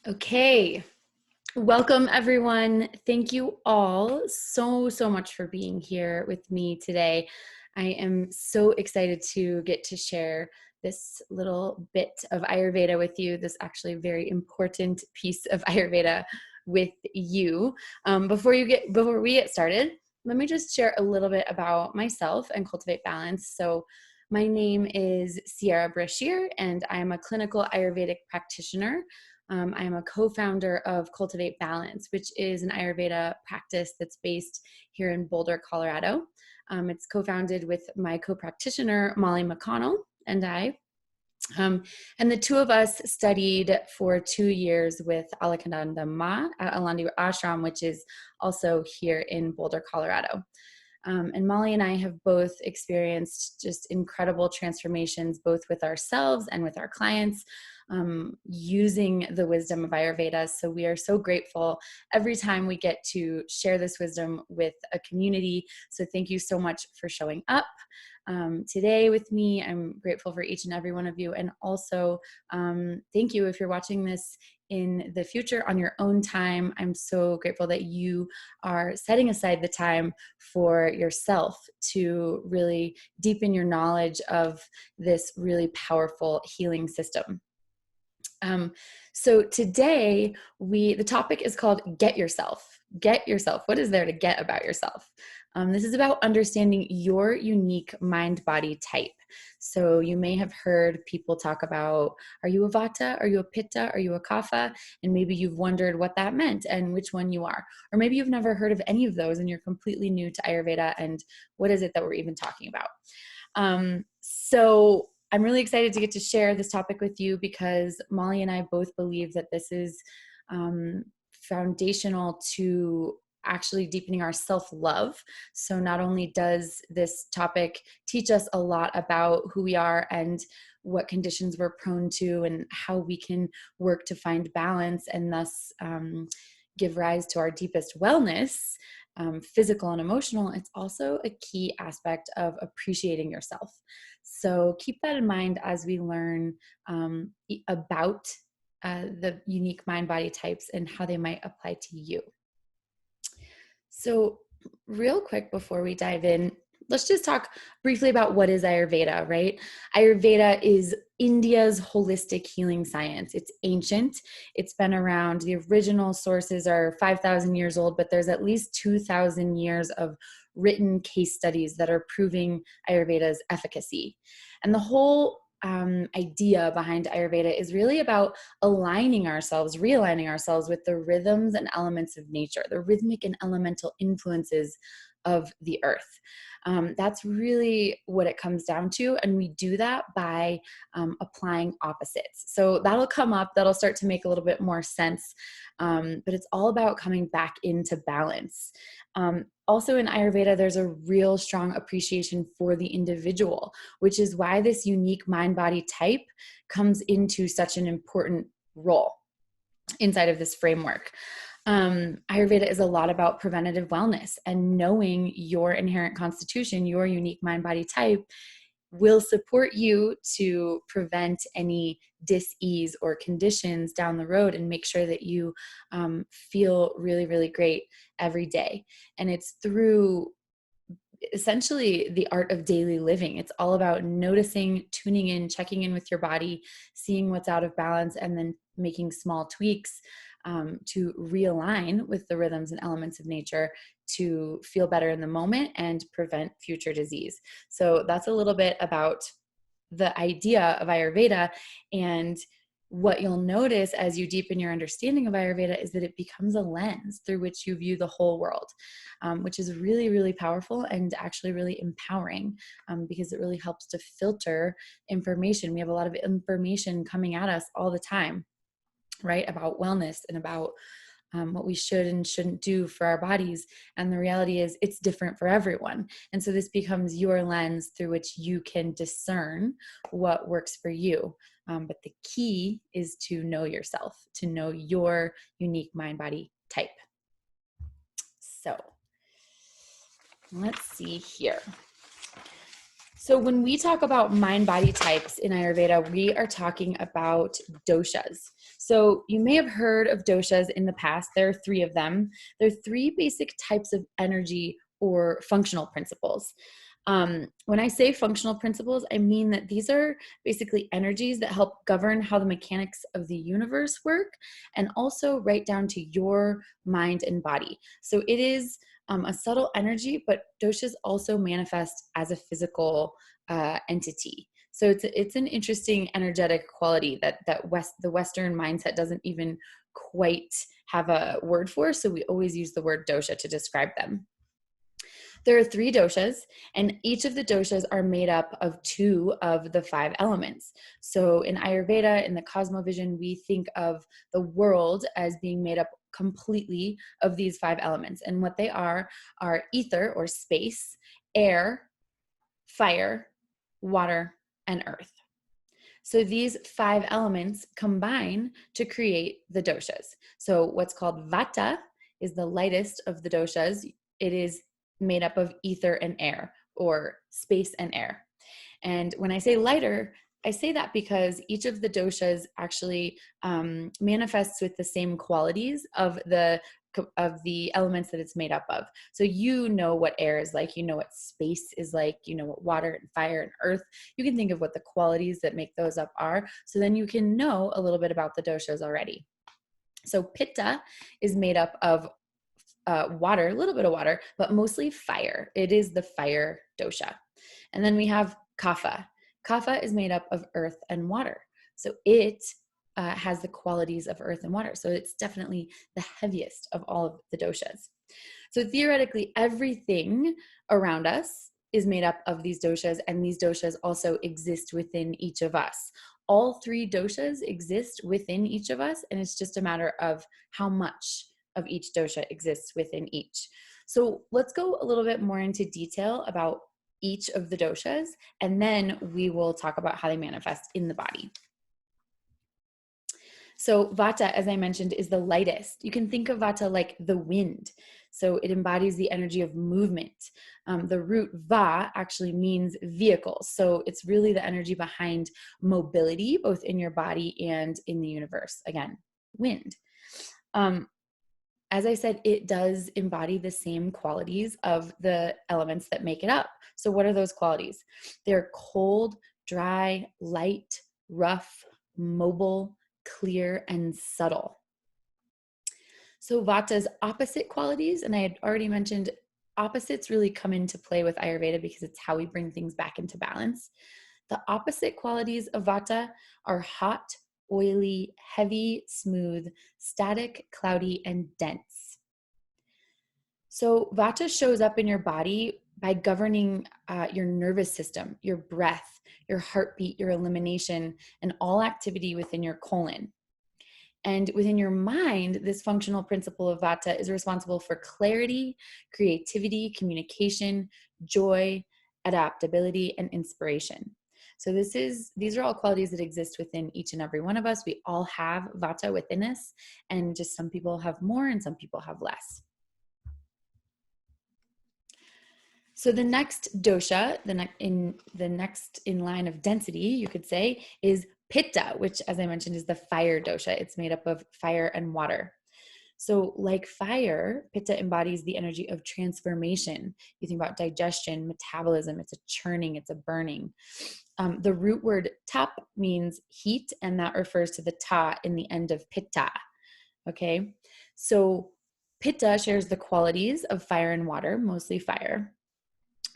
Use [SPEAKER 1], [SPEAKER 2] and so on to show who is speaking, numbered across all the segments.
[SPEAKER 1] Okay, welcome everyone. Thank you all so much for being here with me today. I am so excited to get to share this little bit of Ayurveda with you, this actually very important piece of Ayurveda with you. Before we get started, let me just share a little bit about myself and Cultivate Balance. So my name is Sierra Brashear, and I am a clinical Ayurvedic practitioner. I am a co-founder of Cultivate Balance, which is an Ayurveda practice that's based here in Boulder, Colorado. It's co-founded with my co-practitioner, Molly McConnell, and I. And the two of us studied for 2 years with Alakananda Ma at Alandi Ashram, which is also here in Boulder, Colorado. And Molly and I have both experienced just incredible transformations, both with ourselves and with our clients, using the wisdom of Ayurveda. So we are so grateful every time we get to share this wisdom with a community. So thank you so much for showing up today with me. I'm grateful for each and every one of you. And also, thank you if you're watching this in the future on your own time. I'm so grateful that you are setting aside the time for yourself to really deepen your knowledge of this really powerful healing system. So today the topic is called Get Yourself. Get yourself. What is there to get about yourself? This is about understanding your unique mind-body type. So you may have heard people talk about, are you a Vata? Are you a pitta? Are you a Kapha? And maybe you've wondered what that meant and which one you are. Or maybe you've never heard of any of those and you're completely new to Ayurveda and what is it that we're even talking about? So I'm really excited to get to share this topic with you because Molly and I both believe that this is foundational to actually deepening our self-love. So not only does this topic teach us a lot about who we are and what conditions we're prone to and how we can work to find balance and thus give rise to our deepest wellness, physical and emotional, it's also a key aspect of appreciating yourself. So keep that in mind as we learn about the unique mind-body types and how they might apply to you. So real quick before we dive in, let's just talk briefly about what is Ayurveda, right? Ayurveda is India's holistic healing science. It's ancient. It's been around. The original sources are 5,000 years old, but there's at least 2,000 years of written case studies that are proving Ayurveda's efficacy. And the whole idea behind Ayurveda is really about aligning ourselves, realigning ourselves with the rhythms and elements of nature, the rhythmic and elemental influences of the earth. That's really what it comes down to. And we do that by applying opposites. So that'll come up, that'll start to make a little bit more sense. But it's all about coming back into balance. Also in Ayurveda, there's a real strong appreciation for the individual, which is why this unique mind-body type comes into such an important role inside of this framework. Ayurveda is a lot about preventative wellness, and knowing your inherent constitution, your unique mind-body type, will support you to prevent any dis-ease or conditions down the road and make sure that you feel really great every day. And it's through essentially the art of daily living. It's all about noticing, tuning in, checking in with your body, seeing what's out of balance, and then making small tweaks to realign with the rhythms and elements of nature to feel better in the moment and prevent future disease. So that's a little bit about the idea of Ayurveda. And what you'll notice as you deepen your understanding of Ayurveda is that it becomes a lens through which you view the whole world, which is really powerful and actually really empowering, because it really helps to filter information. We have a lot of information coming at us all the time, right, about wellness and about what we should and shouldn't do for our bodies. And the reality is it's different for everyone. And so this becomes your lens through which you can discern what works for you. But the key is to know yourself, to know your unique mind-body type. So let's see here. So when we talk about mind-body types in Ayurveda, we are talking about doshas. So you may have heard of doshas in the past. There are three of them. There are three basic types of energy or functional principles. When I say functional principles, I mean that these are basically energies that help govern how the mechanics of the universe work, and also right down to your mind and body. So it is a subtle energy, but doshas also manifest as a physical entity. So it's an interesting energetic quality that the Western mindset doesn't even quite have a word for. So we always use the word dosha to describe them. There are three doshas, and each of the doshas are made up of two of the five elements. So in Ayurveda, in the cosmovision, we think of the world as being made up completely of these five elements. And what they are ether or space, air, fire, water, and earth. So these five elements combine to create the doshas. So what's called Vata is the lightest of the doshas. It is made up of ether and air, or space and air. And when I say lighter, I say that because each of the doshas actually manifests with the same qualities of the elements that it's made up of. So you know what air is like, you know what space is like, you know what water and fire and earth. You can think of what the qualities that make those up are. So then you can know a little bit about the doshas already. So pitta is made up of water, a little bit of water, but mostly fire. It is the fire dosha. And then we have kapha. Kapha is made up of earth and water. So it has the qualities of earth and water. So it's definitely the heaviest of all of the doshas. So theoretically, everything around us is made up of these doshas, and these doshas also exist within each of us. All three doshas exist within each of us, and it's just a matter of how much of each dosha exists within each. So let's go a little bit more into detail about each of the doshas, and then we will talk about how they manifest in the body. So Vata, as I mentioned, is the lightest. You can think of Vata like the wind. So it embodies the energy of movement. The root Va actually means vehicle. So it's really the energy behind mobility, both in your body and in the universe. Again, wind. As I said, it does embody the same qualities of the elements that make it up. So what are those qualities? They're cold, dry, light, rough, mobile, clear, and subtle. So Vata's opposite qualities, and I had already mentioned opposites really come into play with Ayurveda because it's how we bring things back into balance. The opposite qualities of Vata are hot, oily, heavy, smooth, static, cloudy, and dense. So Vata shows up in your body by governing your nervous system, your breath, your heartbeat, your elimination, and all activity within your colon. And within your mind, this functional principle of Vata is responsible for clarity, creativity, communication, joy, adaptability, and inspiration. So these are all qualities that exist within each and every one of us. We all have Vata within us, and just some people have more and some people have less. So the next dosha, the next in line of density, you could say, is pitta, which, as I mentioned, is the fire dosha. It's made up of fire and water. So like fire, pitta embodies the energy of transformation. You think about digestion, metabolism, it's a churning, it's a burning. The root word tap means heat, and that refers to the ta in the end of pitta. Okay, so pitta shares the qualities of fire and water, mostly fire.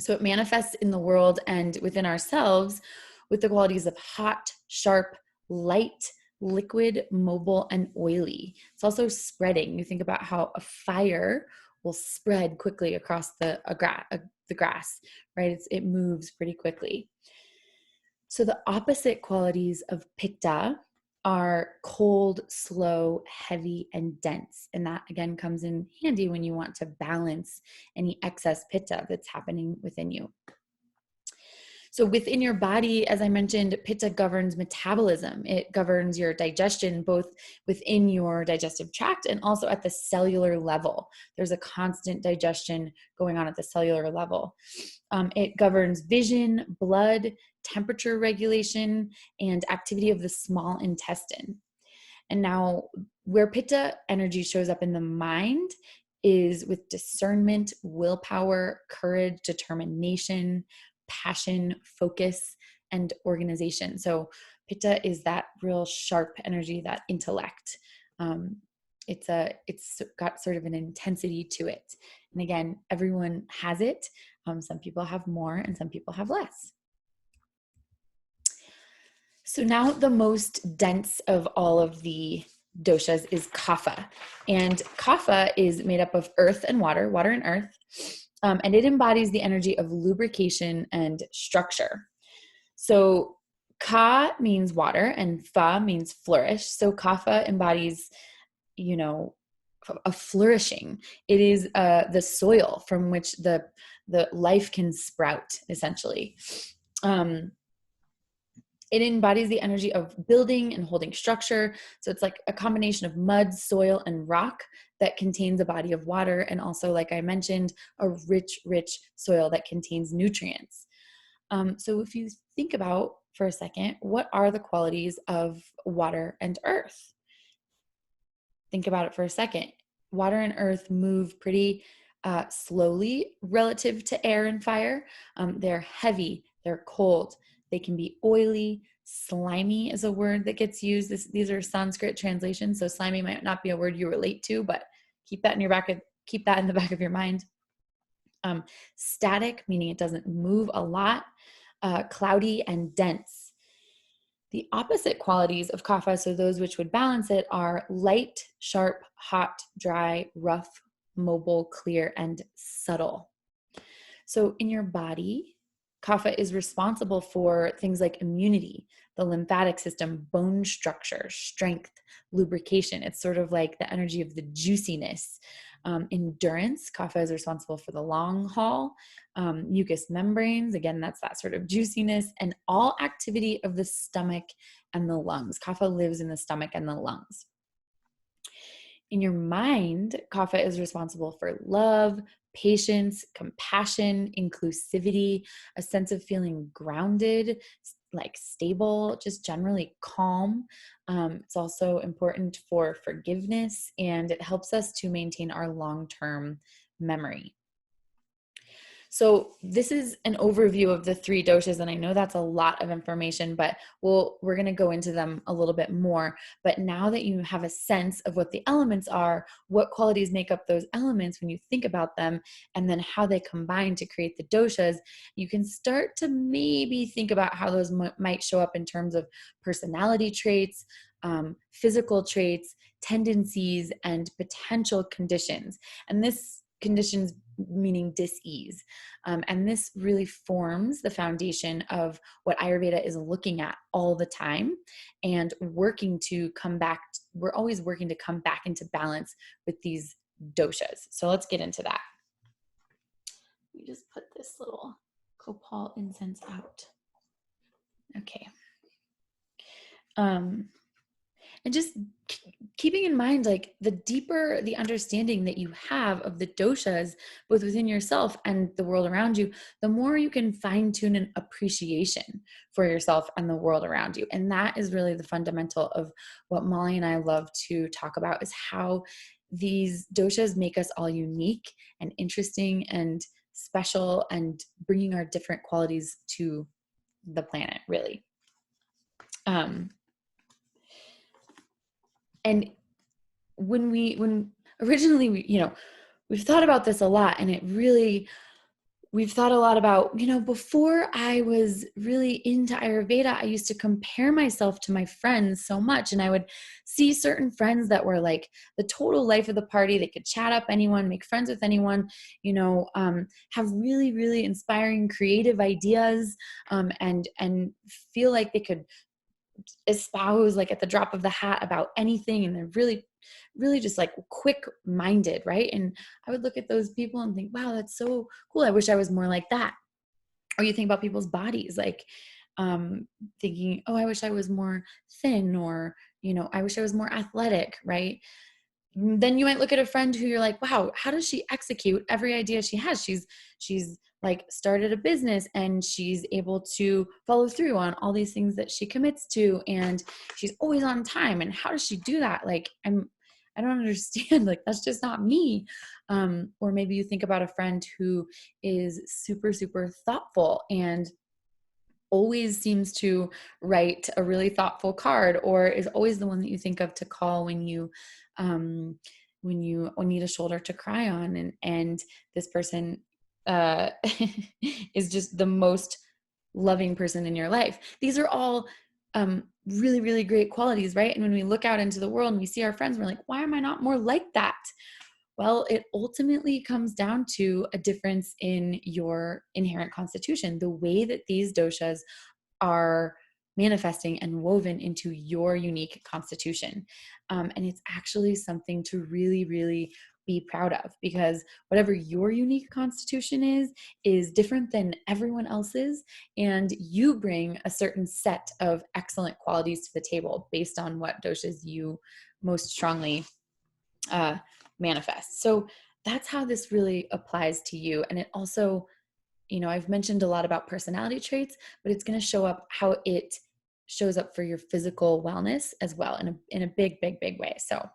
[SPEAKER 1] So it manifests in the world and within ourselves with the qualities of hot, sharp, light, liquid, mobile, and oily. It's also spreading. You think about how a fire will spread quickly across the grass, right? It moves pretty quickly. So the opposite qualities of pitta are cold, slow, heavy, and dense. And that again comes in handy when you want to balance any excess pitta that's happening within you. So within your body, as I mentioned, pitta governs metabolism. It governs your digestion, both within your digestive tract and also at the cellular level. There's a constant digestion going on at the cellular level. It governs vision, blood, temperature regulation, and activity of the small intestine. And now, where pitta energy shows up in the mind is with discernment, willpower, courage, determination, passion, focus, and organization. So, pitta is that real sharp energy, that intellect. It's got sort of an intensity to it. And again, everyone has it. Some people have more, and some people have less. So now the most dense of all of the doshas is kapha. And kapha is made up of earth and water, water and earth. And it embodies the energy of lubrication and structure. So ka means water and fa means flourish. So kapha embodies, a flourishing. It is the soil from which the life can sprout, essentially. It embodies the energy of building and holding structure. So it's like a combination of mud, soil, and rock that contains a body of water. And also, like I mentioned, a rich, rich soil that contains nutrients. So if you think about for a second, what are the qualities of water and earth? Think about it for a second. Water and earth move pretty slowly relative to air and fire. They're heavy, they're cold, they can be oily. Slimy is a word that gets used. These are Sanskrit translations, so slimy might not be a word you relate to, but keep that in the back of your mind. Static, meaning it doesn't move a lot. Cloudy and dense. The opposite qualities of kapha, so those which would balance it, are light, sharp, hot, dry, rough, mobile, clear, and subtle. So in your body, kapha is responsible for things like immunity, the lymphatic system, bone structure, strength, lubrication. It's sort of like the energy of the juiciness. Endurance, kapha is responsible for the long haul. Mucous membranes, again, that's that sort of juiciness, and all activity of the stomach and the lungs. Kapha lives in the stomach and the lungs. In your mind, kapha is responsible for love, patience, compassion, inclusivity, a sense of feeling grounded, like stable, just generally calm. It's also important for forgiveness, and it helps us to maintain our long-term memory. So this is an overview of the three doshas, and I know that's a lot of information, but we're going to go into them a little bit more. But now that you have a sense of what the elements are, what qualities make up those elements when you think about them, and then how they combine to create the doshas, you can start to maybe think about how those might show up in terms of personality traits, physical traits, tendencies, and potential conditions. And this conditions meaning dis-ease. And this really forms the foundation of what Ayurveda is looking at all the time and working to come back. We're always working to come back into balance with these doshas. So let's get into that. Let me just put this little copal incense out. Okay. And just keeping in mind, like, the deeper the understanding that you have of the doshas, both within yourself and the world around you, the more you can fine tune an appreciation for yourself and the world around you. And that is really the fundamental of what Molly and I love to talk about, is how these doshas make us all unique and interesting and special, and bringing our different qualities to the planet, really. And when originally we've thought about this a lot, and we've thought a lot about, before I was really into Ayurveda, I used to compare myself to my friends so much. And I would see certain friends that were like the total life of the party. They could chat up anyone, make friends with anyone, have really, really inspiring creative ideas, and feel like they could espouse, like, at the drop of the hat about anything. And they're really, really just like quick minded, right? And I would look at those people and think, wow, that's so cool. I wish I was more like that. Or you think about people's bodies, like thinking, oh, I wish I was more thin, or, I wish I was more athletic, right? Then you might look at a friend who you're like, wow, how does she execute every idea she has? She's like started a business and she's able to follow through on all these things that she commits to, and she's always on time. And how does she do that? Like, I don't understand. Like, that's just not me. Or maybe you think about a friend who is super, super thoughtful and always seems to write a really thoughtful card, or is always the one that you think of to call when you need a shoulder to cry on, and this person uh is just the most loving person in your life. These are all really, really great qualities, right? And when we look out into the world and we see our friends, we're like, why am I not more like that? Well, it ultimately comes down to a difference in your inherent constitution, the way that these doshas are manifesting and woven into your unique constitution. And it's actually something to really, really be proud of, because whatever your unique constitution is different than everyone else's. And you bring a certain set of excellent qualities to the table based on what doshas you most strongly manifest. So that's how this really applies to you. And it also, I've mentioned a lot about personality traits, but it's going to show up how it shows up for your physical wellness as well, in a big, big, big way. So let's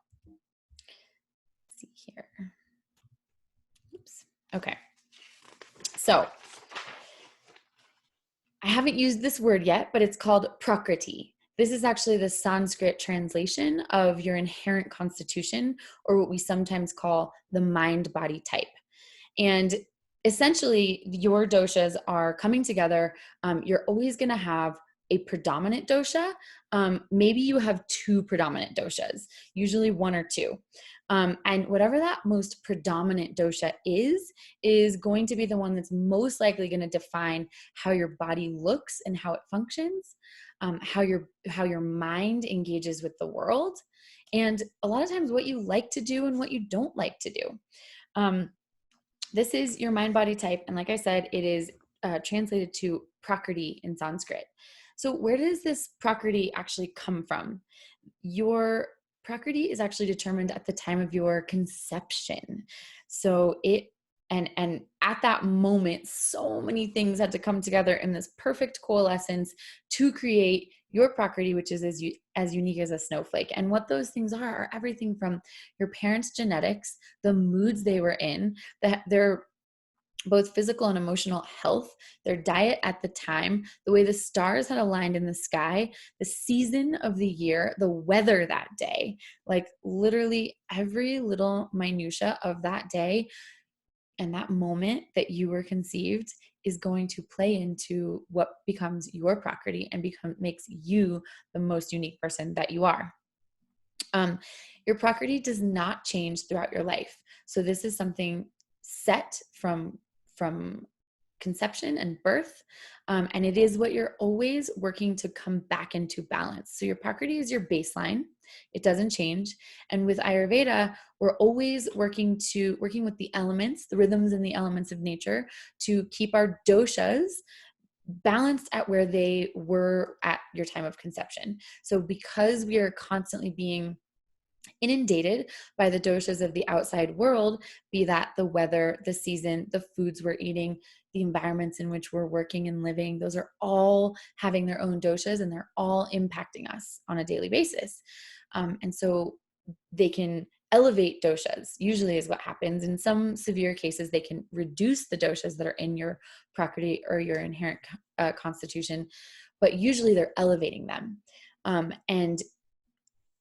[SPEAKER 1] see here. Oops. Okay. So I haven't used this word yet, but it's called prakriti. This is actually the Sanskrit translation of your inherent constitution, or what we sometimes call the mind-body type. And essentially, your doshas are coming together. You're always going to have a predominant dosha. Maybe you have two predominant doshas, usually one or two. And whatever that most predominant dosha is going to be the one that's most likely going to define how your body looks and how it functions, how your mind engages with the world, and a lot of times what you like to do and what you don't like to do. This is your mind body type. And like I said, it is translated to prakriti in Sanskrit. So where does this prakriti actually come from? Your prakriti is actually determined at the time of your conception. So and at that moment, so many things had to come together in this perfect coalescence to create your prakriti, which is as unique as a snowflake. And what those things are everything from your parents' genetics, the moods they were in, their both physical and emotional health, their diet at the time, the way the stars had aligned in the sky, the season of the year, the weather that day, like literally every little minutia of that day and that moment that you were conceived is going to play into what becomes your prakriti and makes you the most unique person that you are. Your prakriti does not change throughout your life. So this is something set from conception and birth. And it is what you're always working to come back into balance. So your prakriti is your baseline. It doesn't change. And with Ayurveda, we're always working with the elements, the rhythms and the elements of nature, to keep our doshas balanced at where they were at your time of conception. So because we are constantly being inundated by the doshas of the outside world, be that the weather, the season, the foods we're eating, the environments in which we're working and living, those are all having their own doshas and they're all impacting us on a daily basis. And so they can elevate doshas, usually is what happens. In some severe cases, they can reduce the doshas that are in your prakriti or your inherent constitution, but usually they're elevating them. And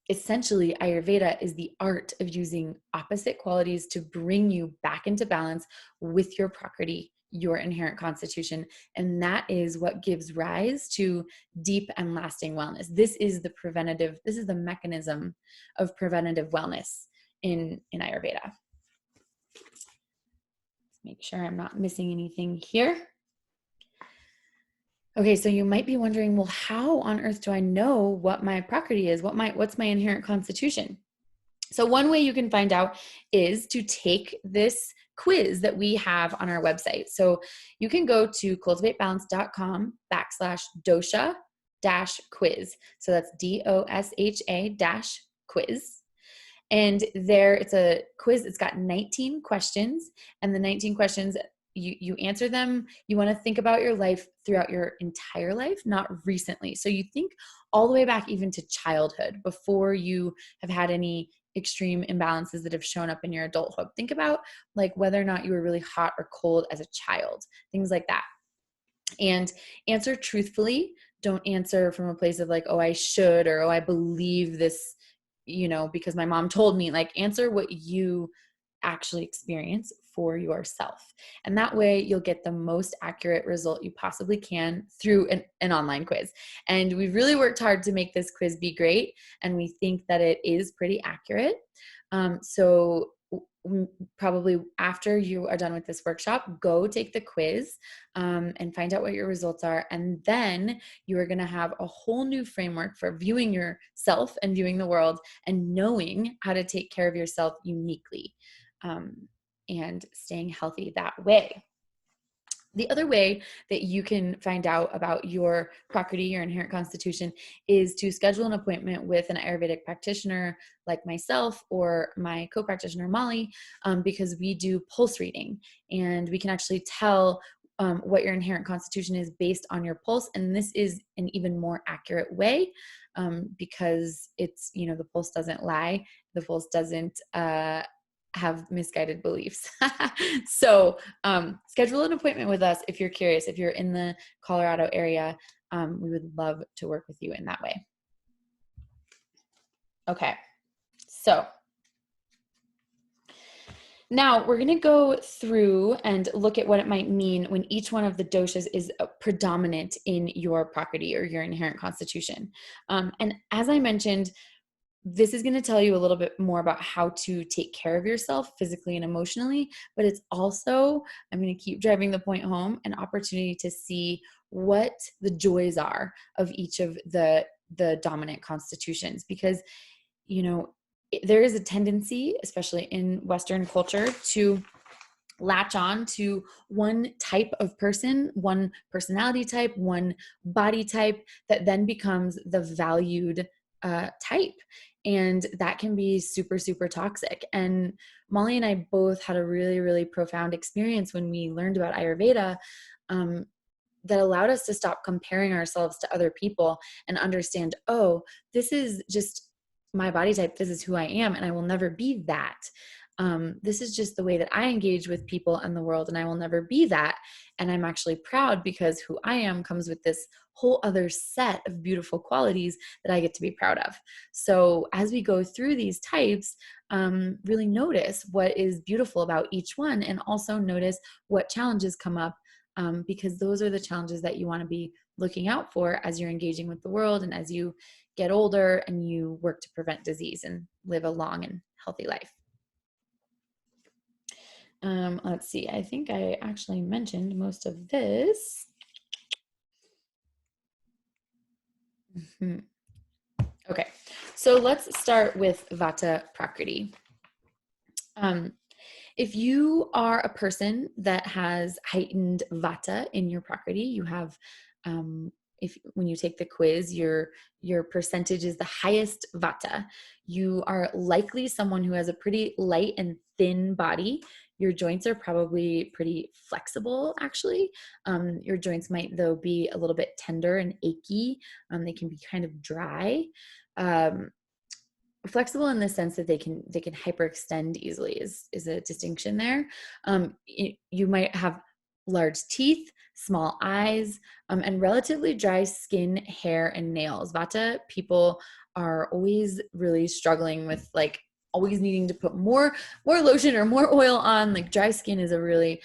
[SPEAKER 1] essentially, Ayurveda is the art of using opposite qualities to bring you back into balance with your prakriti, your inherent constitution. And that is what gives rise to deep and lasting wellness. This is the mechanism of preventative wellness in Ayurveda. Let's make sure I'm not missing anything here. Okay, so you might be wondering, well, how on earth do I know what my prakriti is? What's my inherent constitution? So one way you can find out is to take this quiz that we have on our website. So you can go to cultivatebalance.com/dosha-quiz. So that's DOSHA-quiz. And there it's a quiz. It's got 19 questions, and the 19 questions, you answer them. You want to think about your life throughout your entire life, not recently. So you think all the way back even to childhood, before you have had any extreme imbalances that have shown up in your adulthood. Think about like whether or not you were really hot or cold as a child, things like that. And answer truthfully. Don't answer from a place of like, oh, I should, or oh, I believe this, because my mom told me. Like, answer what you actually experience for yourself. And that way you'll get the most accurate result you possibly can through an online quiz. And we've really worked hard to make this quiz be great. And we think that it is pretty accurate. So probably after you are done with this workshop, go take the quiz and find out what your results are. And then you are going to have a whole new framework for viewing yourself and viewing the world and knowing how to take care of yourself uniquely and staying healthy that way. The other way that you can find out about your prakriti, your inherent constitution, is to schedule an appointment with an Ayurvedic practitioner like myself or my co-practitioner Molly, because we do pulse reading and we can actually tell what your inherent constitution is based on your pulse. And this is an even more accurate way because it's, the pulse doesn't lie. The pulse doesn't have misguided beliefs. So schedule an appointment with us if you're curious. If you're in the Colorado area, we would love to work with you in that way. Okay, so now we're going to go through and look at what it might mean when each one of the doshas is predominant in your prakriti or your inherent constitution. And as I mentioned, this is going to tell you a little bit more about how to take care of yourself physically and emotionally, but it's also, I'm going to keep driving the point home, an opportunity to see what the joys are of each of the dominant constitutions. Because, there is a tendency, especially in Western culture, to latch on to one type of person, one personality type, one body type that then becomes the valued type. And that can be super, super toxic. And Molly and I both had a really, really profound experience when we learned about Ayurveda that allowed us to stop comparing ourselves to other people and understand, oh, this is just my body type. This is who I am. And I will never be that. This is just the way that I engage with people and the world, and I will never be that. And I'm actually proud because who I am comes with this whole other set of beautiful qualities that I get to be proud of. So as we go through these types, really notice what is beautiful about each one, and also notice what challenges come up, because those are the challenges that you want to be looking out for as you're engaging with the world and as you get older and you work to prevent disease and live a long and healthy life. Let's see. I think I actually mentioned most of this. Okay, so let's start with Vata Prakriti. If you are a person that has heightened Vata in your Prakriti, you have, when you take the quiz, your percentage is the highest Vata. You are likely someone who has a pretty light and thin body. Your joints are probably pretty flexible, actually. Your joints might, though, be a little bit tender and achy. They can be kind of dry. Flexible in the sense that they can hyperextend easily is a distinction there. You might have large teeth, small eyes, and relatively dry skin, hair, and nails. Vata people are always really struggling with always needing to put more lotion or more oil on. Like dry skin is a really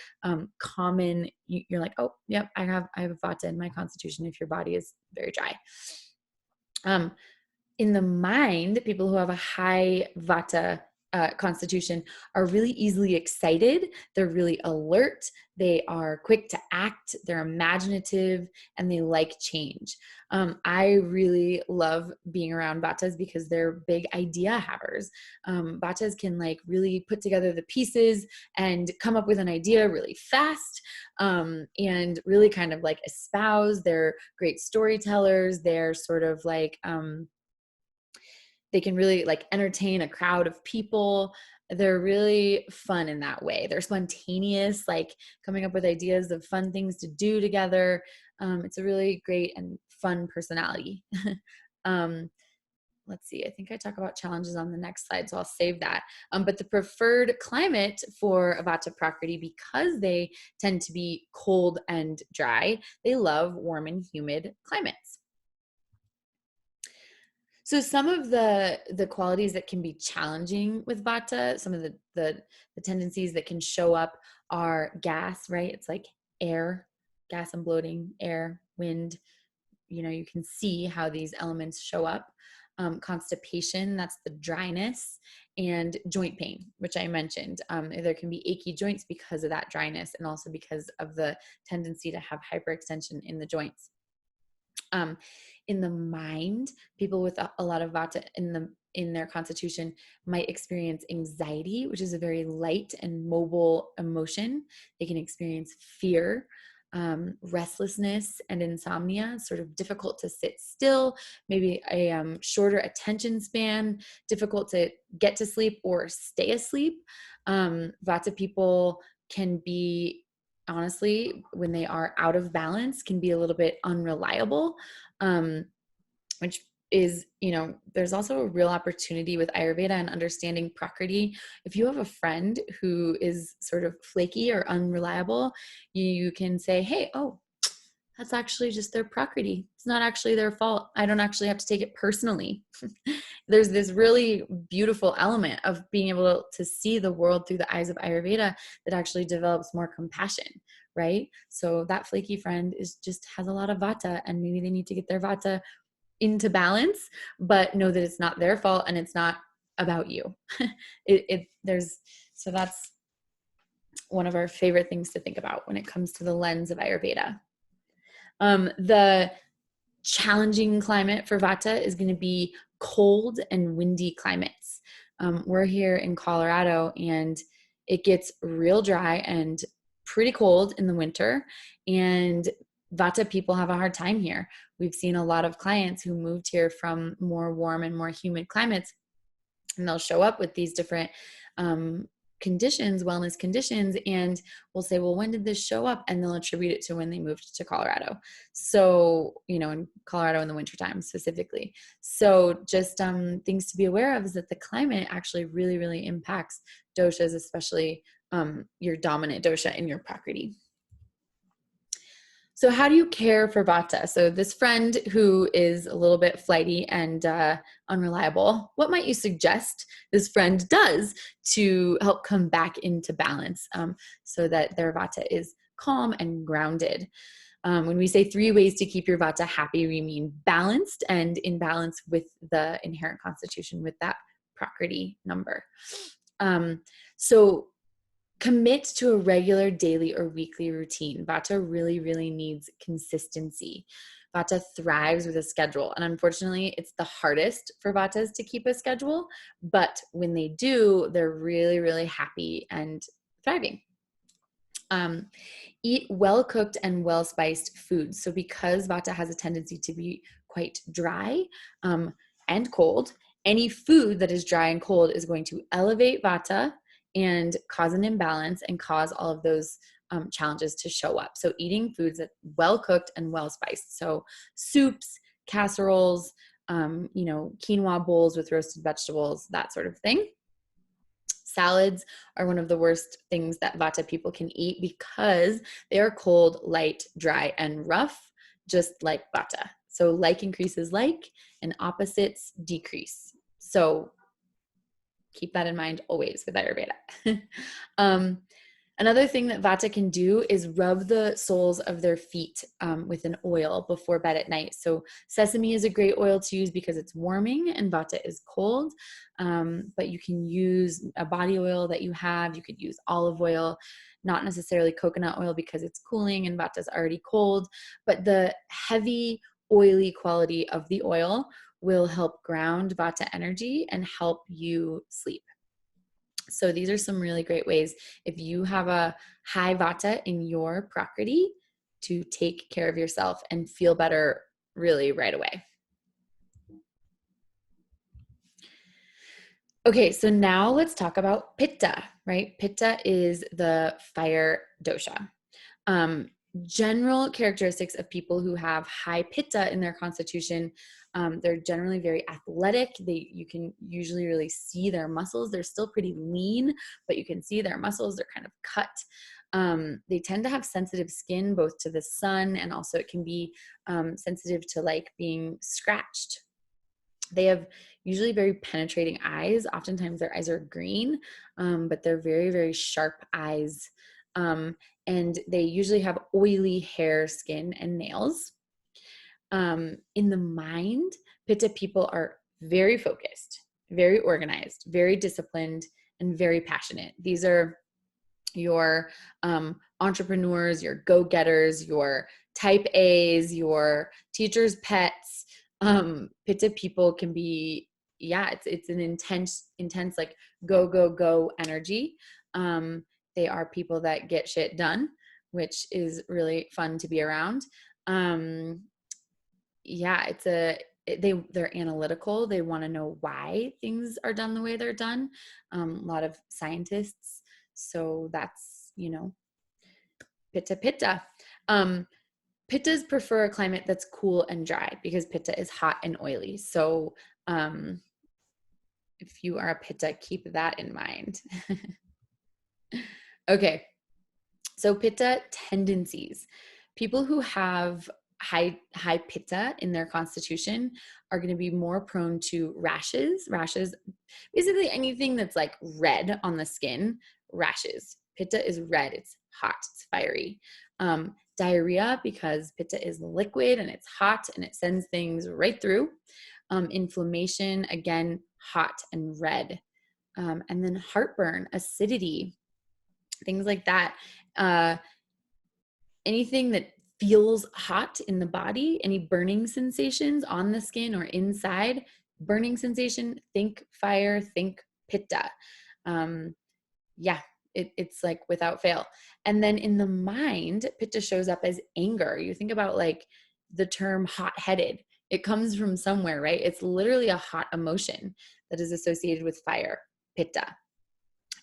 [SPEAKER 1] common. You're like, oh, yep, I have Vata in my constitution if your body is very dry. In the mind, people who have a high Vata constitution are really easily excited. They're really alert. They are quick to act. They're imaginative, and they like change. I really love being around Vatas because they're big idea havers. Vatas can like really put together the pieces and come up with an idea really fast, and really kind of like espouse. They're great storytellers. They're sort of like, they can really like entertain a crowd of people. They're really fun in that way. They're spontaneous, like coming up with ideas of fun things to do together. It's a really great and fun personality. um, let's see, I think I talk about challenges on the next slide, so I'll save that. But the preferred climate for Vata Prakriti, because they tend to be cold and dry, they love warm and humid climates. So some of the qualities that can be challenging with Vata, some of the tendencies that can show up are gas, right? It's like air, gas and bloating, air, wind. You can see how these elements show up. Constipation, that's the dryness, and joint pain, which I mentioned. There can be achy joints because of that dryness, and also because of the tendency to have hyperextension in the joints. In the mind, people with a lot of Vata in their constitution might experience anxiety, which is a very light and mobile emotion. They can experience fear, restlessness, and insomnia, sort of difficult to sit still, maybe a shorter attention span, difficult to get to sleep or stay asleep. Vata people can be, honestly, when they are out of balance, can be a little bit unreliable, which is, there's also a real opportunity with Ayurveda and understanding Prakriti. If you have a friend who is sort of flaky or unreliable, you can say, hey, oh, that's actually just their Prakriti. It's not actually their fault. I don't actually have to take it personally. There's this really beautiful element of being able to see the world through the eyes of Ayurveda that actually develops more compassion, right? So that flaky friend just has a lot of Vata, and maybe they need to get their Vata into balance, but know that it's not their fault and it's not about you. So that's one of our favorite things to think about when it comes to the lens of Ayurveda. The challenging climate for Vata is going to be cold and windy climates. We're here in Colorado, and it gets real dry and pretty cold in the winter, and Vata people have a hard time here. We've seen a lot of clients who moved here from more warm and more humid climates, and they'll show up with these different conditions, wellness conditions, and we'll say, well, when did this show up? And they'll attribute it to when they moved to Colorado. So, in Colorado in the wintertime specifically. So just things to be aware of is that the climate actually really, really impacts doshas, especially your dominant dosha in your Prakriti. So how do you care for Vata? So this friend who is a little bit flighty and unreliable, what might you suggest this friend does to help come back into balance, so that their Vata is calm and grounded? When we say 3 ways to keep your Vata happy, we mean balanced and in balance with the inherent constitution, with that Prakriti number. So commit to a regular daily or weekly routine. Vata really, really needs consistency. Vata thrives with a schedule. And unfortunately, it's the hardest for Vatas to keep a schedule. But when they do, they're really, really happy and thriving. Eat well-cooked and well-spiced foods. So because Vata has a tendency to be quite dry and cold, any food that is dry and cold is going to elevate Vata and cause an imbalance and cause all of those challenges to show up. So eating foods that well-cooked and well-spiced. So soups, casseroles, quinoa bowls with roasted vegetables, that sort of thing. Salads are one of the worst things that Vata people can eat because they are cold, light, dry, and rough, just like Vata. So like increases like, and opposites decrease. So keep that in mind always with Ayurveda. Another thing that Vata can do is rub the soles of their feet with an oil before bed at night. So sesame is a great oil to use because it's warming and Vata is cold. But you can use a body oil that you have. You could use olive oil, not necessarily coconut oil because it's cooling and Vata is already cold. But the heavy, oily quality of the oil will help ground Vata energy and help you sleep. So these are some really great ways if you have a high Vata in your Prakriti to take care of yourself and feel better really right away. Okay, so now let's talk about Pitta, right? Pitta is the fire dosha. Um, General characteristics of people who have high Pitta in their constitution, they're generally very athletic. You can usually really see their muscles. They're still pretty lean, but you can see their muscles. They're kind of cut. They tend to have sensitive skin, both to the sun and also it can be sensitive to like being scratched. They have usually very penetrating eyes. Oftentimes their eyes are green, but they're very, very sharp eyes. And they usually have oily hair, skin, and nails. In the mind, Pitta people are very focused, very organized, very disciplined, and very passionate. These are your entrepreneurs, your go-getters, your type A's, your teacher's pets. Pitta people can be, yeah, it's an intense like go energy. They are people that get shit done, which is really fun to be around. Yeah, they're analytical. They want to know why things are done the way they're done. A lot of scientists. So that's, Pitta. Um, Pittas prefer a climate that's cool and dry because Pitta is hot and oily. So if you are a Pitta, keep that in mind. Okay. So Pitta tendencies. People who have high Pitta in their constitution are going to be more prone to rashes. Rashes, basically anything that's like red on the skin, rashes. Pitta is red, it's hot, it's fiery. Diarrhea, because Pitta is liquid and it's hot and it sends things right through. Inflammation, again, hot and red. And then heartburn, acidity, things like that. Anything that feels hot in the body, any burning sensations on the skin or inside, burning sensation, think fire, think Pitta. Yeah, it's like without fail. And then in the mind, Pitta shows up as anger. You think about like the term hot-headed. It comes from somewhere, right? It's literally a hot emotion that is associated with fire, Pitta.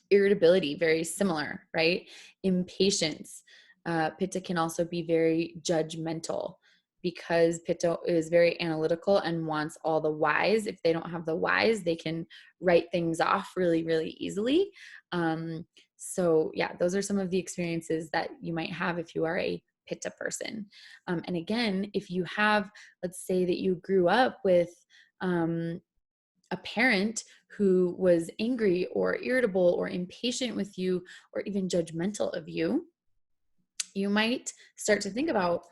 [SPEAKER 1] Irritability, very similar, right? Impatience. Pitta can also be very judgmental because Pitta is very analytical and wants all the whys. If they don't have the whys, they can write things off really, really easily. So yeah, those are some of the experiences that you might have if you are a Pitta person. And again, if you have, let's say that you grew up with a parent who was angry or irritable or impatient with you or even judgmental of you, you might start to think about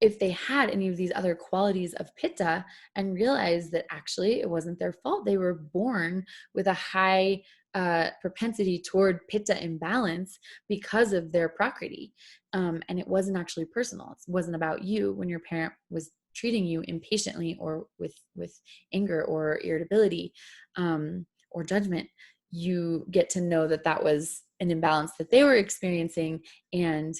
[SPEAKER 1] if they had any of these other qualities of Pitta and realize that actually it wasn't their fault. They were born with a high propensity toward Pitta imbalance because of their Prakriti. And it wasn't actually personal. It wasn't about you when your parent was treating you impatiently or with anger or irritability or judgment. You get to know that that was an imbalance that they were experiencing, and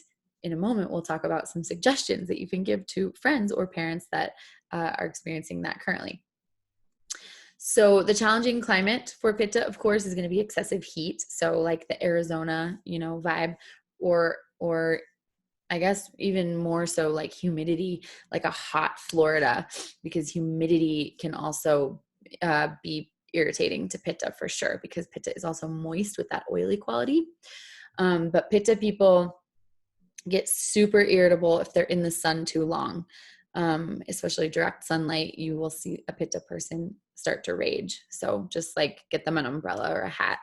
[SPEAKER 1] in a moment, we'll talk about some suggestions that you can give to friends or parents that are experiencing that currently. So the challenging climate for Pitta, of course, is going to be excessive heat. So like the Arizona, vibe, or I guess even more so like humidity, like a hot Florida, because humidity can also be irritating to Pitta for sure, because Pitta is also moist with that oily quality. But Pitta people get super irritable if they're in the sun too long, especially direct sunlight. You will see a Pitta person start to rage. So just like get them an umbrella or a hat.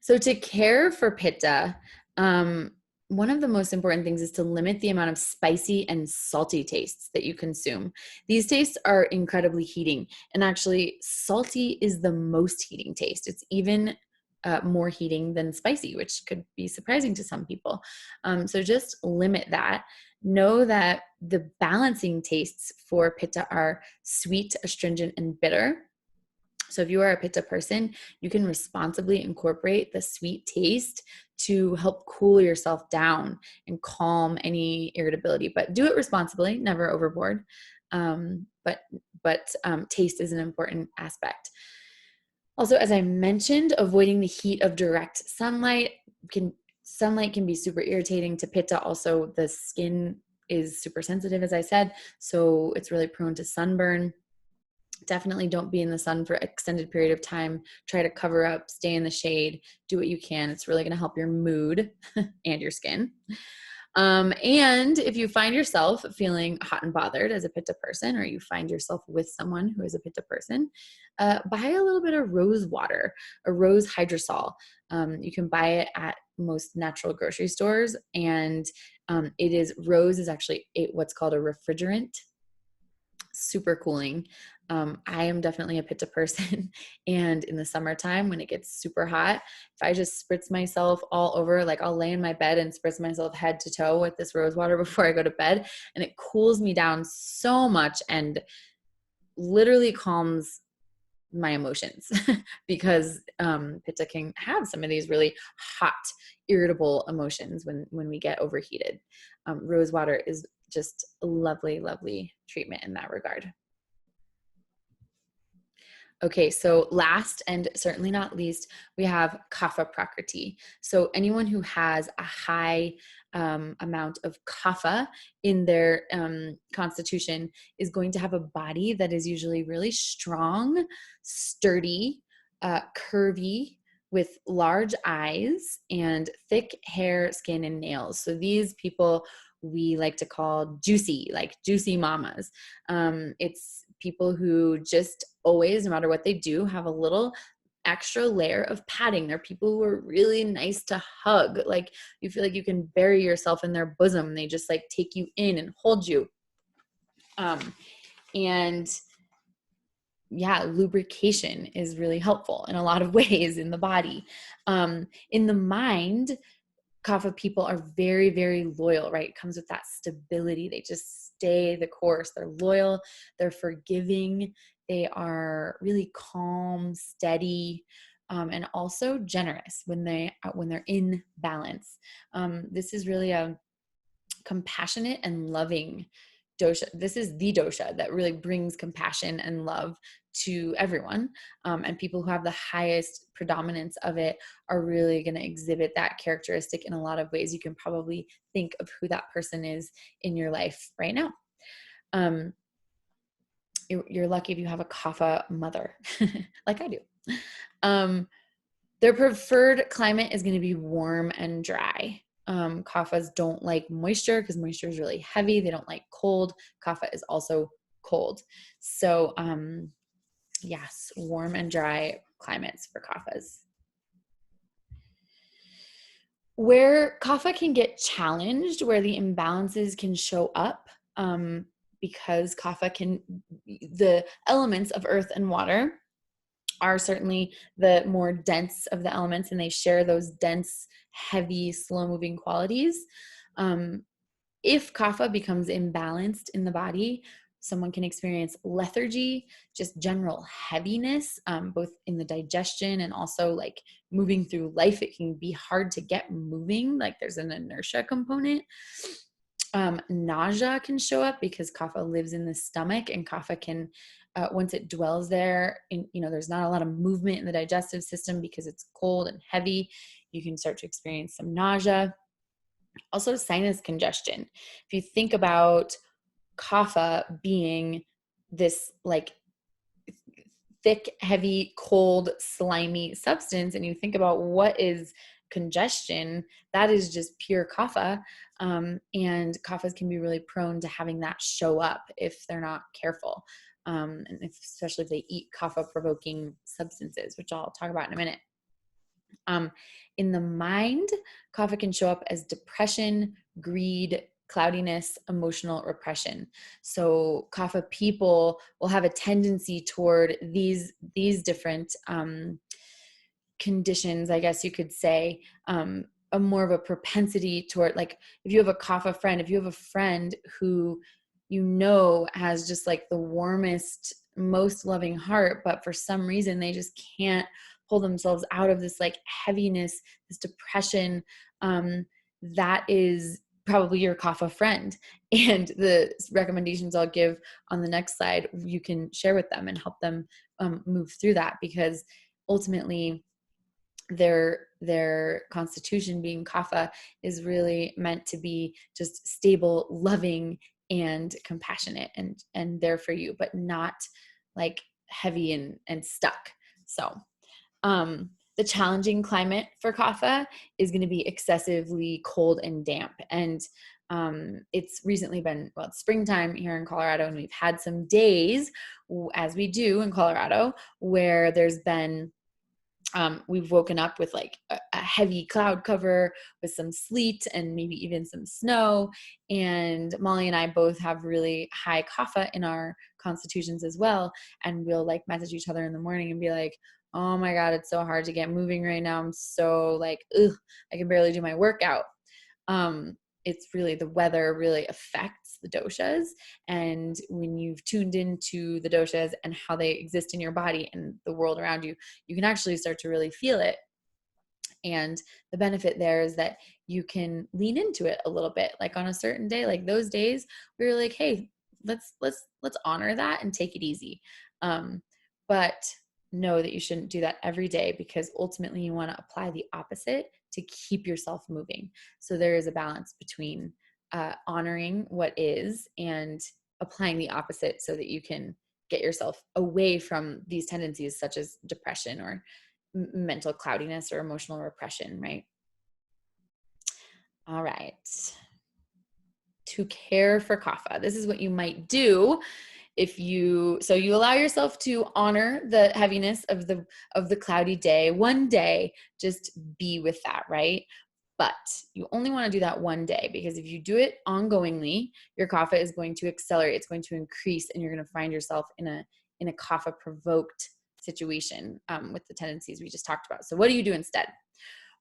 [SPEAKER 1] So to care for pitta, one of the most important things is to limit the amount of spicy and salty tastes that you consume. These tastes are incredibly heating, and actually salty is the most heating taste. It's even more heating than spicy, which could be surprising to some people. So just limit that. Know that the balancing tastes for pitta are sweet, astringent, and bitter. So if you are a pitta person, you can responsibly incorporate the sweet taste to help cool yourself down and calm any irritability. But do it responsibly, never overboard. But taste is an important aspect. Also, as I mentioned, avoiding the heat of direct sunlight can be super irritating to pitta. Also, the skin is super sensitive, as I said, so it's really prone to sunburn. Definitely don't be in the sun for an extended period of time. Try to cover up, stay in the shade, do what you can. It's really going to help your mood and your skin. And if you find yourself feeling hot and bothered as a pitta person, or you find yourself with someone who is a pitta person, buy a little bit of rose water, a rose hydrosol. You can buy it at most natural grocery stores, and rose is actually what's called a refrigerant. Super cooling. I am definitely a pitta person. And in the summertime, when it gets super hot, if I just spritz myself all over, like I'll lay in my bed and spritz myself head to toe with this rose water before I go to bed, and it cools me down so much and literally calms my emotions because pitta can have some of these really hot, irritable emotions when we get overheated. Rose water is just a lovely, lovely treatment in that regard. Okay, so last and certainly not least, we have Kapha Prakriti. So anyone who has a high amount of Kapha in their constitution is going to have a body that is usually really strong, sturdy, curvy, with large eyes and thick hair, skin, and nails. So these people we like to call juicy, like juicy mamas. It's people who just always, no matter what they do, have a little extra layer of padding. They're people who are really nice to hug. Like you feel like you can bury yourself in their bosom. They just like take you in and hold you. And yeah, lubrication is really helpful in a lot of ways in the body. In the mind, Kapha people are very, very loyal, right? It comes with that stability. They just stay the course. They're loyal. They're forgiving. They are really calm, steady, and also generous when they're in balance. This is really a compassionate and loving dosha. This is the dosha that really brings compassion and love to everyone. And people who have the highest predominance of it are really going to exhibit that characteristic in a lot of ways. You can probably think of who that person is in your life right now. You're lucky if you have a Kapha mother, like I do. Their preferred climate is going to be warm and dry. Kaphas don't like moisture because moisture is really heavy. They don't like cold. Kapha is also cold. So yes, warm and dry climates for Kaphas. Where Kapha can get challenged, where the imbalances can show up, because the elements of earth and water are certainly the more dense of the elements, and they share those dense, heavy, slow-moving qualities. If Kapha becomes imbalanced in the body, someone can experience lethargy, just general heaviness, both in the digestion and also like moving through life. It can be hard to get moving, like there's an inertia component. Nausea can show up because Kapha lives in the stomach, and Kapha can, once it dwells there, there's not a lot of movement in the digestive system because it's cold and heavy. You can start to experience some nausea. Also, sinus congestion. If you think about Kapha being this like thick, heavy, cold, slimy substance, and you think about what is congestion, that is just pure Kapha. And Kaphas can be really prone to having that show up if they're not careful, and especially if they eat Kapha-provoking substances, which I'll talk about in a minute. Um, in the mind, Kapha can show up as depression, greed, cloudiness, emotional repression. So Kapha people will have a tendency toward these different conditions, I guess you could say, a more of a propensity toward, like, if you have a Kapha friend, if you have a friend who has just like the warmest, most loving heart, but for some reason they just can't pull themselves out of this like heaviness, this depression, that is probably your Kapha friend. And the recommendations I'll give on the next slide, you can share with them and help them move through that, because ultimately their constitution, being Kapha, is really meant to be just stable, loving, and compassionate, and there for you, but not like heavy and stuck. So the challenging climate for Kapha is going to be excessively cold and damp. And it's recently been, well, it's springtime here in Colorado, and we've had some days, as we do in Colorado, where there's been we've woken up with like a heavy cloud cover with some sleet and maybe even some snow. And Molly and I both have really high Kapha in our constitutions as well. And we'll like message each other in the morning and be like, oh my God, it's so hard to get moving right now. I'm so like, ugh, I can barely do my workout. It's really, the weather really affects the doshas. And when you've tuned into the doshas and how they exist in your body and the world around you, you can actually start to really feel it. And the benefit there is that you can lean into it a little bit. Like on a certain day, like those days, we were like, hey, let's honor that and take it easy. But know that you shouldn't do that every day, because ultimately you want to apply the opposite to keep yourself moving. So there is a balance between honoring what is and applying the opposite, so that you can get yourself away from these tendencies such as depression or mental cloudiness or emotional repression, right? All right. To care for Kapha. This is what you might do if you allow yourself to honor the heaviness of the cloudy day. One day, just be with that, right? But you only want to do that one day, because if you do it ongoingly, your Kapha is going to accelerate. It's going to increase, and you're going to find yourself in a Kapha provoked situation with the tendencies we just talked about. So what do you do instead?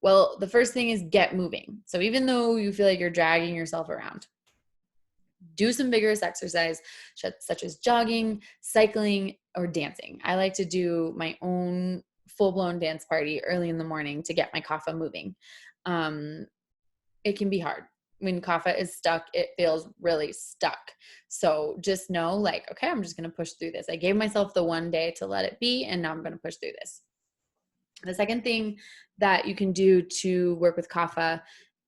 [SPEAKER 1] Well, the first thing is get moving. So even though you feel like you're dragging yourself around, do some vigorous exercise, such as jogging, cycling, or dancing. I like to do my own full-blown dance party early in the morning to get my Kapha moving. It can be hard. When Kapha is stuck, it feels really stuck. So just know, like, okay, I'm just going to push through this. I gave myself the one day to let it be, and now I'm going to push through this. The second thing that you can do to work with Kapha,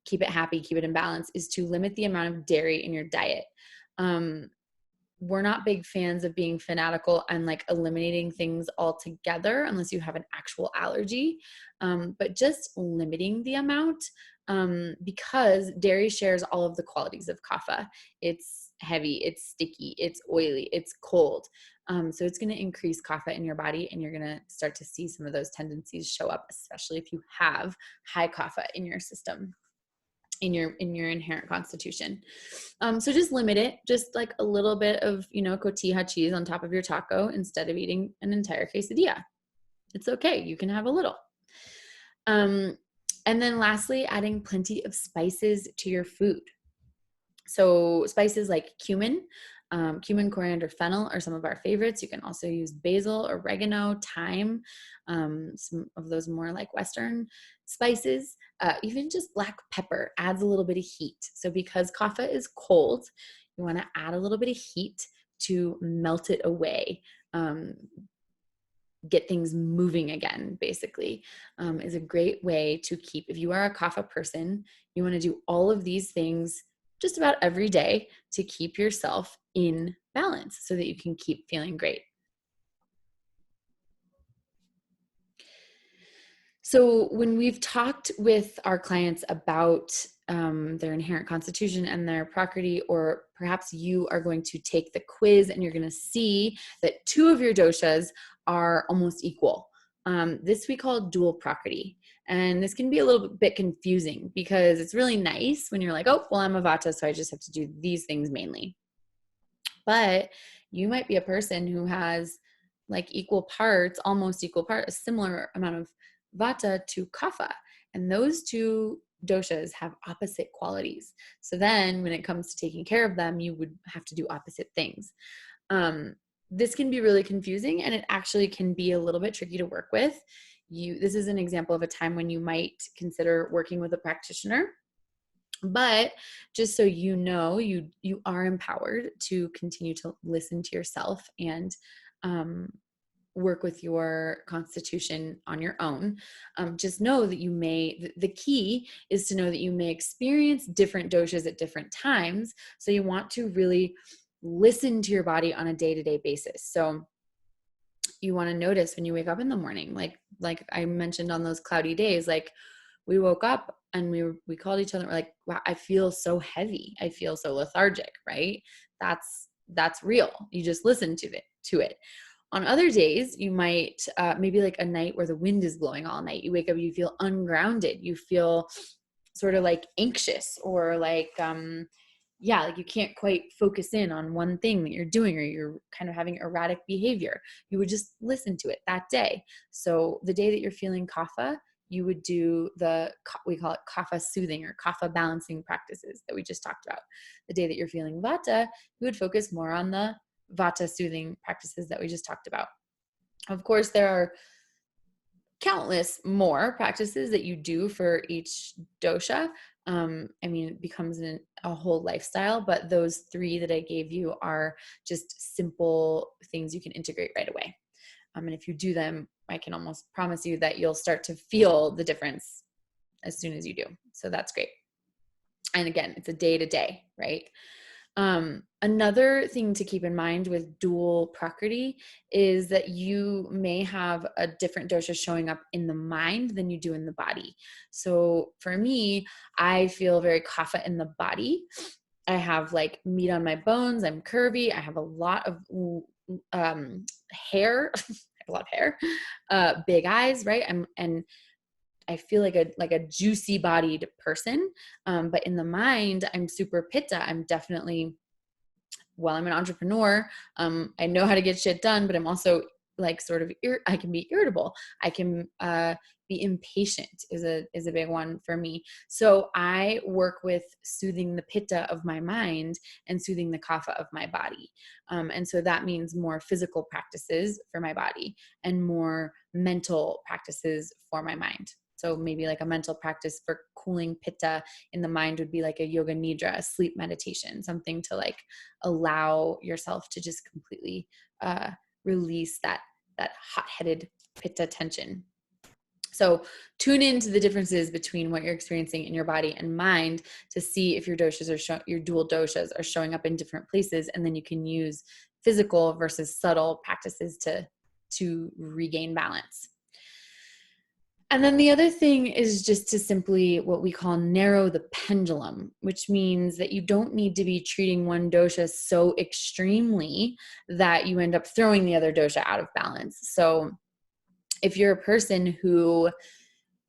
[SPEAKER 1] keep it happy, keep it in balance, is to limit the amount of dairy in your diet. We're not big fans of being fanatical and like eliminating things altogether unless you have an actual allergy, but just limiting the amount, because dairy shares all of the qualities of Kapha. It's heavy, it's sticky, it's oily, it's cold. So it's going to increase Kapha in your body, and you're going to start to see some of those tendencies show up, especially if you have high Kapha in your system, in your inherent constitution. So just limit it, just like a little bit of, cotija cheese on top of your taco instead of eating an entire quesadilla. It's okay. You can have a little. And then lastly, adding plenty of spices to your food. So spices like cumin, coriander, fennel are some of our favorites. You can also use basil, oregano, thyme, some of those more like Western spices. Even just black pepper adds a little bit of heat. So because Kapha is cold, you want to add a little bit of heat to melt it away. Get things moving again, basically, is a great way to keep, if you are a Kapha person, you want to do all of these things just about every day to keep yourself in balance so that you can keep feeling great. So when we've talked with our clients about their inherent constitution and their prakriti, or perhaps you are going to take the quiz and you're going to see that 2 of your doshas are almost equal. This we call dual prakriti. And this can be a little bit confusing because it's really nice when you're like, oh, well, I'm a Vata, so I just have to do these things mainly. But you might be a person who has like equal parts, almost equal part, a similar amount of Vata to Kapha. And those two doshas have opposite qualities. So then when it comes to taking care of them, you would have to do opposite things. This can be really confusing, and it actually can be a little bit tricky to work with. This is an example of a time when you might consider working with a practitioner. But just so you know, you are empowered to continue to listen to yourself and work with your constitution on your own. Just know that the key is to know that you may experience different doshas at different times. So you want to really listen to your body on a day-to-day basis. So you want to notice when you wake up in the morning, like I mentioned on those cloudy days, like we woke up and we called each other. We're like, wow, I feel so heavy. I feel so lethargic, right? That's real. You just listen to it. On other days, you might, maybe like a night where the wind is blowing all night. You wake up, you feel ungrounded. You feel sort of like anxious or like, like you can't quite focus in on one thing that you're doing, or you're kind of having erratic behavior. You would just listen to it that day. So the day that you're feeling kapha, you would do we call it kapha soothing or kapha balancing practices that we just talked about. The day that you're feeling vata, you would focus more on the vata soothing practices that we just talked about. Of course, there are countless more practices that you do for each dosha. It becomes a whole lifestyle, but those three that I gave you are just simple things you can integrate right away. And if you do them, I can almost promise you that you'll start to feel the difference as soon as you do. So that's great. And again, it's a day to day, right? Another thing to keep in mind with dual prakriti is that you may have a different dosha showing up in the mind than you do in the body. So for me, I feel very kapha in the body. I have like meat on my bones. I'm curvy. I have a lot of hair, a lot of hair, big eyes, right? And I feel like a juicy bodied person. But in the mind, I'm super pitta. I'm definitely, I'm an entrepreneur. I know how to get shit done, but I'm also like sort of, I can be irritable. I can be impatient is a big one for me. So I work with soothing the pitta of my mind and soothing the kapha of my body. And so that means more physical practices for my body and more mental practices for my mind. So maybe like a mental practice for cooling pitta in the mind would be like a yoga nidra, a sleep meditation, something to like allow yourself to just completely release that hot-headed pitta tension. So tune into the differences between what you're experiencing in your body and mind to see if your doshas your dual doshas are showing up in different places, and then you can use physical versus subtle practices to regain balance. And then the other thing is just to simply what we call narrow the pendulum, which means that you don't need to be treating one dosha so extremely that you end up throwing the other dosha out of balance. So if you're a person who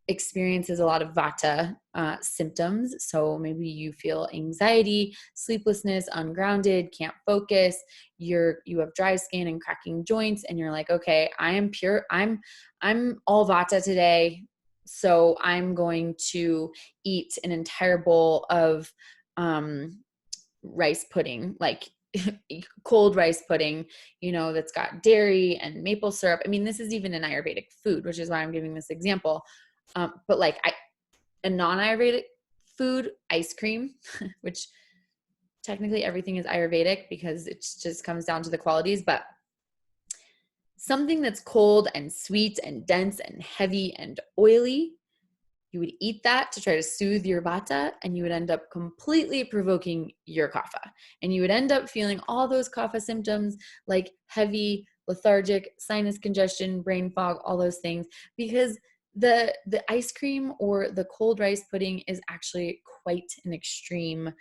[SPEAKER 1] experiences a lot of vata symptoms, so maybe you feel anxiety, sleeplessness, ungrounded, can't focus, you have dry skin and cracking joints, and you're like, okay, I am pure, I'm all vata today, so I'm going to eat an entire bowl of rice pudding, like cold rice pudding, that's got dairy and maple syrup. I mean, this is even an Ayurvedic food, which is why I'm giving this example. But like a non-Ayurvedic food, ice cream, which technically everything is Ayurvedic because it just comes down to the qualities, but something that's cold and sweet and dense and heavy and oily, you would eat that to try to soothe your vata, and you would end up completely provoking your kapha. And you would end up feeling all those kapha symptoms like heavy, lethargic, sinus congestion, brain fog, all those things, because the ice cream or the cold rice pudding is actually quite an extreme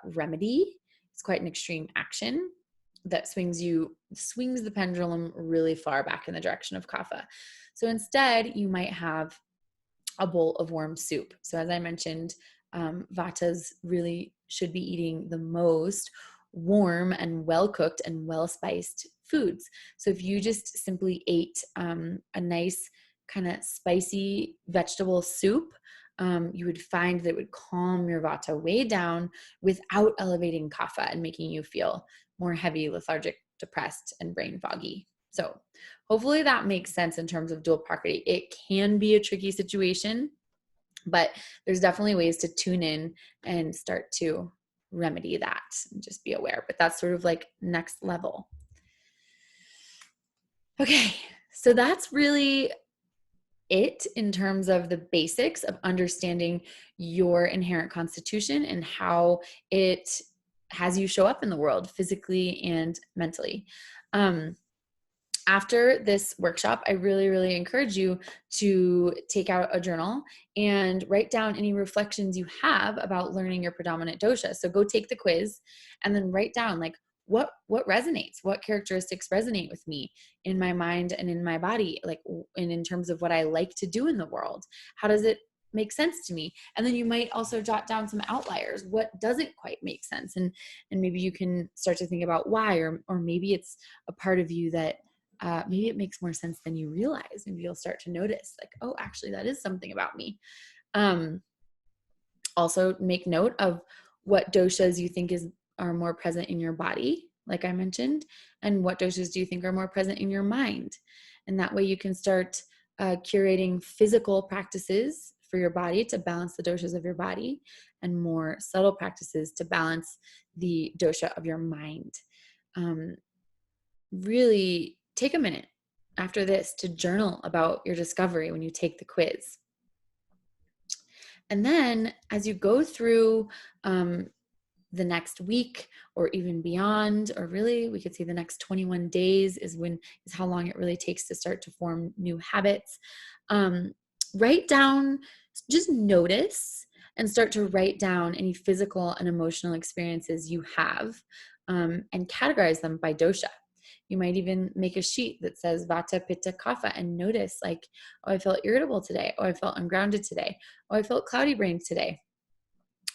[SPEAKER 1] remedy. It's quite an extreme action that swings the pendulum really far back in the direction of kapha. So instead, you might have a bowl of warm soup. So as I mentioned, Vatas really should be eating the most warm and well-cooked and well-spiced foods. So if you just simply ate a nice kind of spicy vegetable soup, you would find that it would calm your Vata way down without elevating Kapha and making you feel more heavy, lethargic, depressed, and brain foggy. So hopefully that makes sense in terms of dual prakriti. It can be a tricky situation, but there's definitely ways to tune in and start to remedy that and just be aware. But that's sort of like next level. Okay, so that's really it in terms of the basics of understanding your inherent constitution and how it has you show up in the world physically and mentally. After this workshop, I really, really encourage you to take out a journal and write down any reflections you have about learning your predominant dosha. So go take the quiz and then write down like what resonates, what characteristics resonate with me in my mind and in my body, like, and in terms of what I like to do in the world. How does it make sense to me? And then you might also jot down some outliers. What doesn't quite make sense? And maybe you can start to think about why, or maybe it's a part of you that maybe it makes more sense than you realize. Maybe you'll start to notice like, oh, actually that is something about me. Also make note of what doshas you think are more present in your body, like I mentioned, and what doshas do you think are more present in your mind. And that way you can start curating physical practices for your body to balance the doshas of your body, and more subtle practices to balance the dosha of your mind. Really take a minute after this to journal about your discovery when you take the quiz. And then as you go through the next week or even beyond, or really we could say the next 21 days is how long it really takes to start to form new habits. Write down, just notice and start to write down any physical and emotional experiences you have, and categorize them by dosha. You might even make a sheet that says Vata, Pitta, Kapha, and notice like, oh, I felt irritable today. Oh, I felt ungrounded today. Oh, I felt cloudy brained today.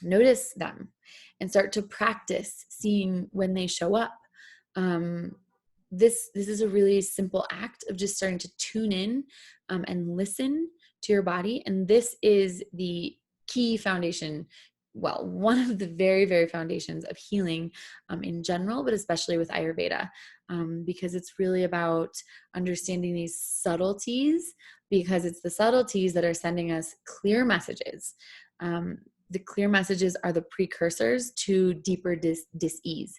[SPEAKER 1] Notice them and start to practice seeing when they show up. This is a really simple act of just starting to tune in and listen to your body. And this is the key foundation, well, one of the very, very foundations of healing in general, but especially with Ayurveda, because it's really about understanding these subtleties, because it's the subtleties that are sending us clear messages. The clear messages are the precursors to deeper dis-ease,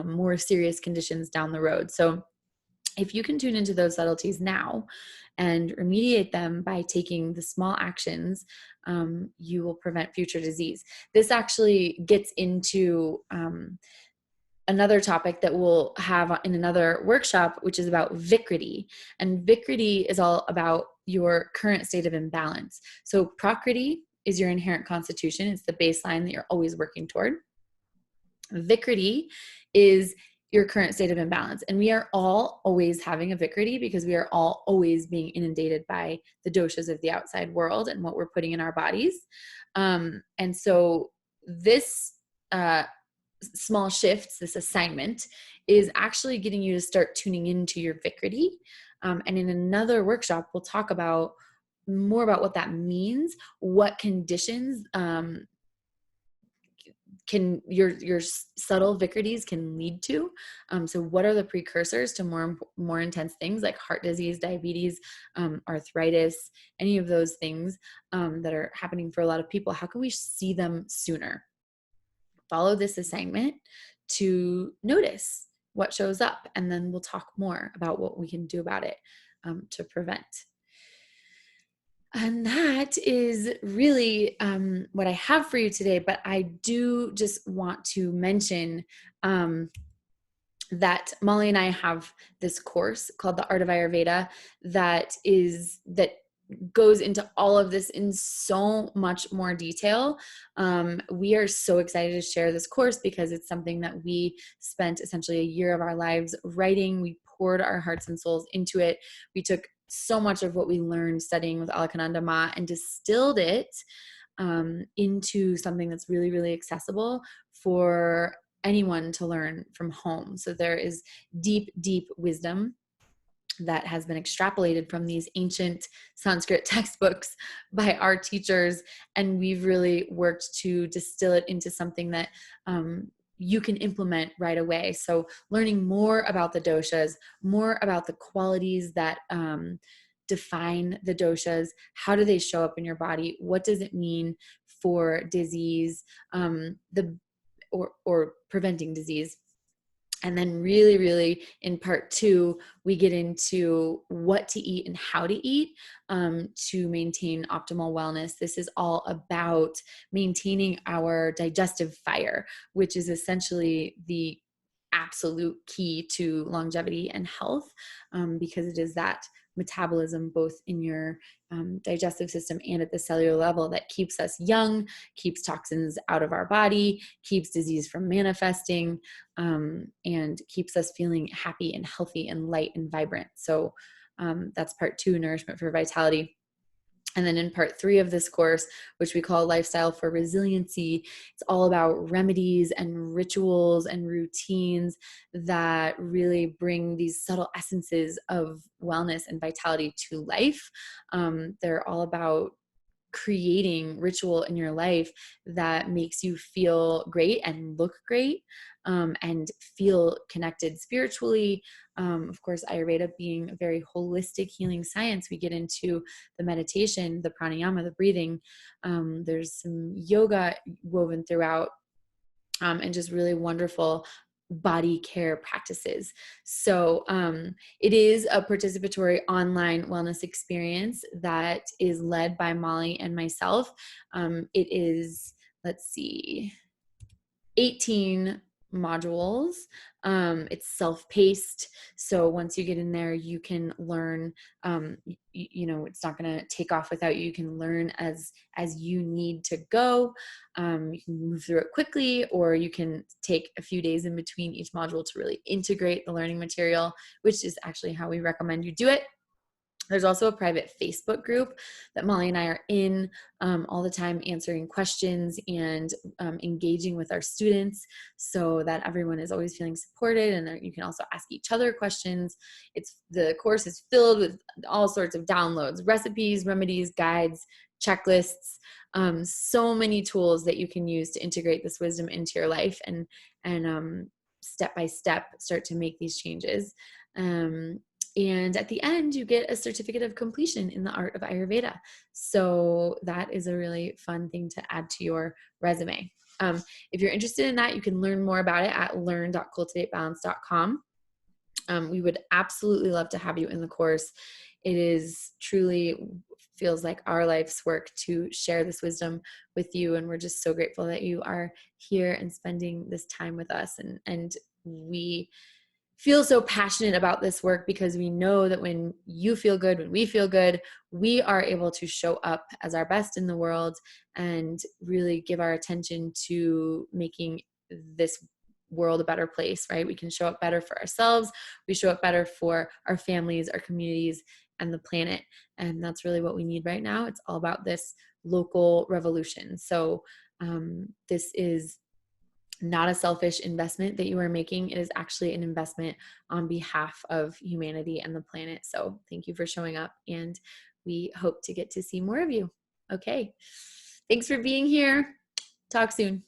[SPEAKER 1] more serious conditions down the road. So if you can tune into those subtleties now and remediate them by taking the small actions, you will prevent future disease. This actually gets into another topic that we'll have in another workshop, which is about Vikriti. And Vikriti is all about your current state of imbalance. So Prakriti is your inherent constitution. It's the baseline that you're always working toward. Vikriti is your current state of imbalance. And we are all always having a Vikriti because we are all always being inundated by the doshas of the outside world and what we're putting in our bodies. And so this small shifts, this assignment, is actually getting you to start tuning into your Vikriti. And in another workshop, we'll talk about more about what that means, what conditions can your subtle Vikritis can lead to. So what are the precursors to more intense things like heart disease, diabetes, arthritis, any of those things that are happening for a lot of people? How can we see them sooner? Follow this assignment to notice what shows up, and then we'll talk more about what we can do about it to prevent. And that is really what I have for you today. But I do just want to mention that Molly and I have this course called the Art of Ayurveda that goes into all of this in so much more detail. We are so excited to share this course because it's something that we spent essentially a year of our lives writing. We poured our hearts and souls into it. We took so much of what we learned studying with Alakananda Ma and distilled it into something that's really, really accessible for anyone to learn from home. So there is deep, deep wisdom that has been extrapolated from these ancient Sanskrit textbooks by our teachers. And we've really worked to distill it into something that you can implement right away. So learning more about the doshas, more about the qualities that define the doshas, how do they show up in your body? What does it mean for disease, or preventing disease? And then really, really in part 2, we get into what to eat and how to eat to maintain optimal wellness. This is all about maintaining our digestive fire, which is essentially the absolute key to longevity and health, because it is that metabolism both in your digestive system and at the cellular level that keeps us young, keeps toxins out of our body, keeps disease from manifesting, and keeps us feeling happy and healthy and light and vibrant. So that's part 2, nourishment for vitality. And then in part 3 of this course, which we call Lifestyle for Resiliency, it's all about remedies and rituals and routines that really bring these subtle essences of wellness and vitality to life. They're all about creating ritual in your life that makes you feel great and look great, and feel connected spiritually. Of course, Ayurveda being a very holistic healing science, we get into the meditation, the pranayama, the breathing. There's some yoga woven throughout, and just really wonderful body care practices. So it is a participatory online wellness experience that is led by Molly and myself. It is, let's see, 18 modules. It's self-paced. So once you get in there, you can learn, it's not going to take off without you. You can learn as you need to go. You can move through it quickly, or you can take a few days in between each module to really integrate the learning material, which is actually how we recommend you do it. There's also a private Facebook group that Molly and I are in all the time, answering questions and engaging with our students so that everyone is always feeling supported, and you can also ask each other questions. The course is filled with all sorts of downloads, recipes, remedies, guides, checklists, so many tools that you can use to integrate this wisdom into your life and step by step start to make these changes. And at the end, you get a certificate of completion in the Art of Ayurveda. So that is a really fun thing to add to your resume. If you're interested in that, you can learn more about it at learn.cultivatebalance.com. We would absolutely love to have you in the course. It is truly feels like our life's work to share this wisdom with you. And we're just so grateful that you are here and spending this time with us. And we feel so passionate about this work because we know that when you feel good, when we feel good, we are able to show up as our best in the world and really give our attention to making this world a better place, right? We can show up better for ourselves. We show up better for our families, our communities, and the planet. And that's really what we need right now. It's all about this local revolution. So this is not a selfish investment that you are making. It is actually an investment on behalf of humanity and the planet. So thank you for showing up, and we hope to get to see more of you. Okay. Thanks for being here. Talk soon.